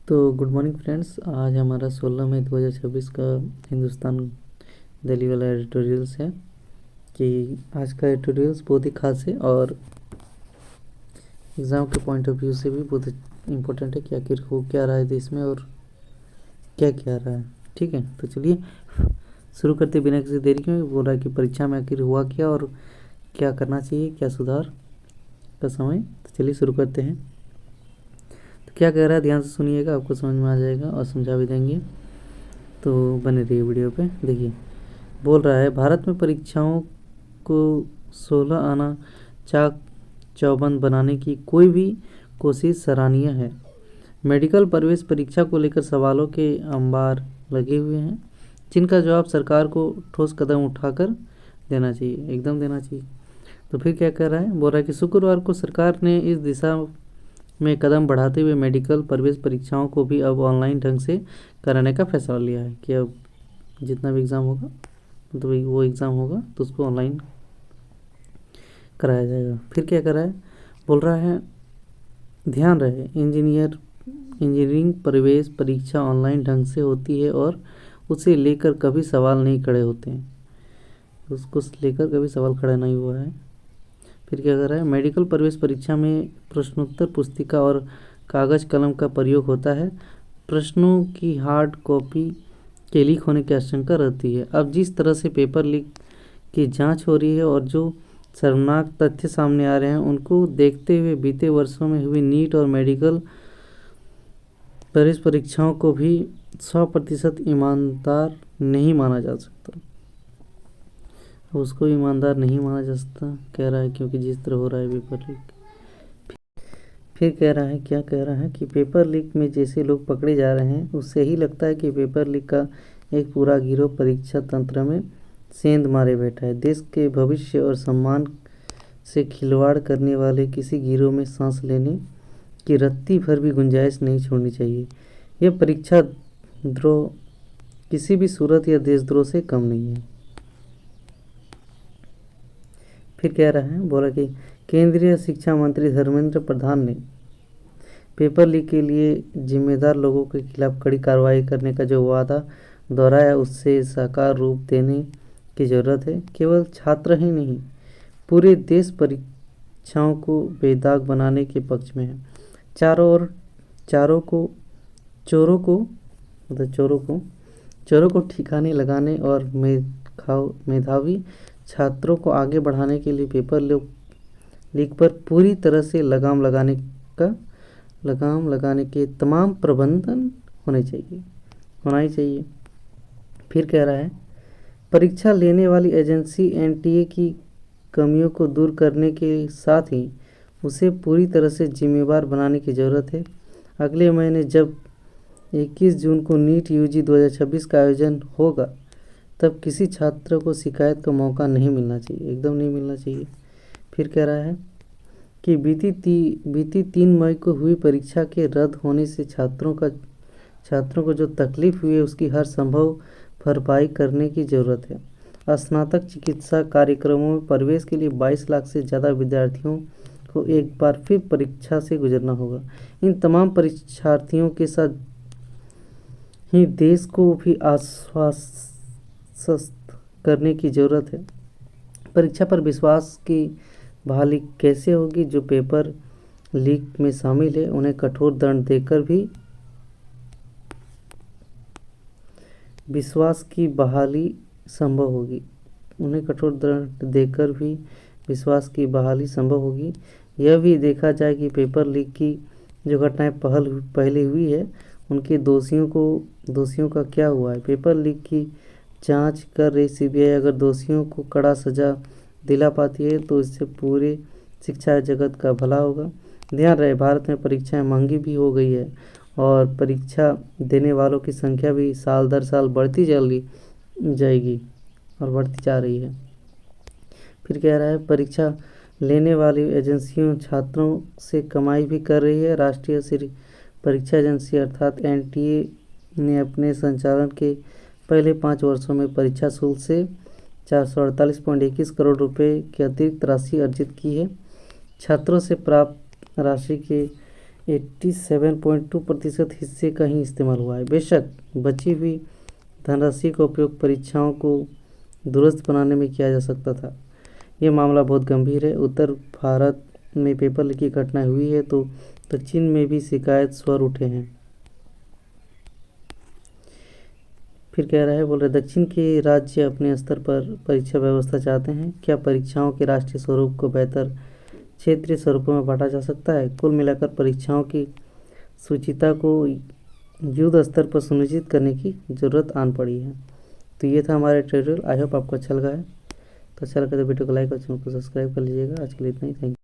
तो good morning friends, आज हमारा 16 मई 2026 का हिंदुस्तान दिल्ली वाला एडिटोरियल्स है कि आज का एडिटोरियल्स बहुत ही खास है और एग्ज़ाम के पॉइंट ऑफ व्यू से भी बहुत इम्पोर्टेंट है कि आखिर हो क्या रहा है देश में और क्या क्या रहा है। ठीक है, तो चलिए शुरू करते बिना किसी देरी के। बोल रहा है कि परीक्षा में आखिर हुआ क्या और क्या करना चाहिए, क्या सुधार का समय। तो चलिए शुरू करते हैं। तो क्या कह रहा है ध्यान से सुनिएगा, आपको समझ में आ जाएगा और समझा भी देंगे, तो बने रहिए वीडियो पे। देखिए, बोल रहा है भारत में परीक्षाओं को 16 आना चाक चौबंद बनाने की कोई भी कोशिश सराहनीय है। मेडिकल प्रवेश परीक्षा को लेकर सवालों के अंबार लगे हुए हैं, जिनका जवाब सरकार को ठोस कदम उठाकर देना चाहिए, एकदम देना चाहिए। तो फिर क्या कह रहा है, बोल रहा है कि शुक्रवार को सरकार ने इस दिशा में कदम बढ़ाते हुए मेडिकल प्रवेश परीक्षाओं को भी अब ऑनलाइन ढंग से कराने का फैसला लिया है कि अब जितना भी एग्ज़ाम होगा, तो वो एग्ज़ाम होगा तो उसको ऑनलाइन कराया जाएगा। फिर क्या कर रहा है, बोल रहा है ध्यान रहे इंजीनियरिंग प्रवेश परीक्षा ऑनलाइन ढंग से होती है और उसे लेकर कभी सवाल नहीं खड़े होते हैं, उसको लेकर कभी सवाल खड़ा नहीं हुआ है। फिर क्या कर रहा है, मेडिकल प्रवेश परीक्षा में प्रश्नोत्तर पुस्तिका और कागज़ कलम का प्रयोग होता है। प्रश्नों की हार्ड कॉपी के लीक होने की आशंका रहती है। अब जिस तरह से पेपर लीक की जांच हो रही है और जो शर्मनाक तथ्य सामने आ रहे हैं, उनको देखते हुए बीते वर्षों में हुई नीट और मेडिकल प्रवेश परीक्षाओं को भी 100% ईमानदार नहीं माना जा सकता। उसको ईमानदार नहीं माना जा सकता कह रहा है, क्योंकि जिस तरह हो रहा है पेपर लीक। फिर कह रहा है, क्या कह रहा है कि पेपर लीक में जैसे लोग पकड़े जा रहे हैं, उससे ही लगता है कि पेपर लीक का एक पूरा गिरोह परीक्षा तंत्र में सेंध मारे बैठा है। देश के भविष्य और सम्मान से खिलवाड़ करने वाले किसी गिरोह में सांस लेने की रत्ती भर भी गुंजाइश नहीं छोड़नी चाहिए। यह परीक्षा द्रोह किसी भी सूरत या देशद्रोह से कम नहीं है। फिर कह रहा है, बोला कि केंद्रीय शिक्षा मंत्री धर्मेंद्र प्रधान ने पेपर लीक के लिए जिम्मेदार लोगों के खिलाफ कड़ी कार्रवाई करने का जो वादा दोहराया, उससे साकार रूप देने की ज़रूरत है। केवल छात्र ही नहीं, पूरे देश परीक्षाओं को बेदाग बनाने के पक्ष में है। चोरों को ठिकाने लगाने और मेधावी छात्रों को आगे बढ़ाने के लिए पेपर लीक पर पूरी तरह से लगाम लगाने के तमाम प्रबंधन होना ही चाहिए। फिर कह रहा है, परीक्षा लेने वाली एजेंसी एनटीए की कमियों को दूर करने के साथ ही उसे पूरी तरह से जिम्मेदार बनाने की ज़रूरत है। अगले महीने जब 21 जून को नीट यूजी 2026 का आयोजन होगा, तब किसी छात्र को शिकायत का मौका नहीं मिलना चाहिए, एकदम नहीं मिलना चाहिए। फिर कह रहा है कि बीती 3 मई को हुई परीक्षा के रद्द होने से छात्रों को जो तकलीफ हुई है, उसकी हर संभव भरपाई करने की ज़रूरत है। स्नातक चिकित्सा कार्यक्रमों में प्रवेश के लिए 22 लाख से ज़्यादा विद्यार्थियों को एक बार फिर परीक्षा से गुजरना होगा। इन तमाम परीक्षार्थियों के साथ ही देश को भी आश्वस्त करने की ज़रूरत है। परीक्षा पर विश्वास की बहाली कैसे होगी? जो पेपर लीक में शामिल है, उन्हें कठोर दंड देकर भी विश्वास की बहाली संभव होगी। यह भी देखा जाए कि पेपर लीक की जो घटनाएं पहले हुई है, उनके दोषियों का क्या हुआ है। पेपर लीक की जांच कर रही सीबीआई अगर दोषियों को कड़ा सजा दिला पाती है, तो इससे पूरे शिक्षा जगत का भला होगा। ध्यान रहे, भारत में परीक्षाएं महंगी भी हो गई है और परीक्षा देने वालों की संख्या भी साल दर साल बढ़ती जाएगी और बढ़ती जा रही है। फिर कह रहा है, परीक्षा लेने वाली एजेंसियों छात्रों से कमाई भी कर रही है। राष्ट्रीय परीक्षा एजेंसी अर्थात एनटीए ने अपने संचालन के पहले 5 वर्षों में परीक्षा शुल्क से 448.21 करोड़ रुपए की अतिरिक्त राशि अर्जित की है। छात्रों से प्राप्त राशि के 87.2% हिस्से का ही इस्तेमाल हुआ है। बेशक बची हुई धनराशि का उपयोग परीक्षाओं को दुरुस्त बनाने में किया जा सकता था। ये मामला बहुत गंभीर है। उत्तर भारत में पेपर लीक की घटना हुई है तो दक्षिण में भी शिकायत स्वर उठे हैं। फिर कह रहा है, बोल रहे दक्षिण के राज्य अपने स्तर पर परीक्षा व्यवस्था चाहते हैं। क्या परीक्षाओं के राष्ट्रीय स्वरूप को बेहतर क्षेत्रीय स्वरूपों में बांटा जा सकता है? कुल मिलाकर परीक्षाओं की सूचिता को युद्ध स्तर पर सुनिश्चित करने की ज़रूरत आन पड़ी है। तो ये था हमारा ट्यूटोरियल। आई होप आपको अच्छा लगा है। तो अच्छा लगा तो वीडियो को लाइक और चैनल को सब्सक्राइब कर लीजिएगा। आज के लिए इतना ही। Thank you.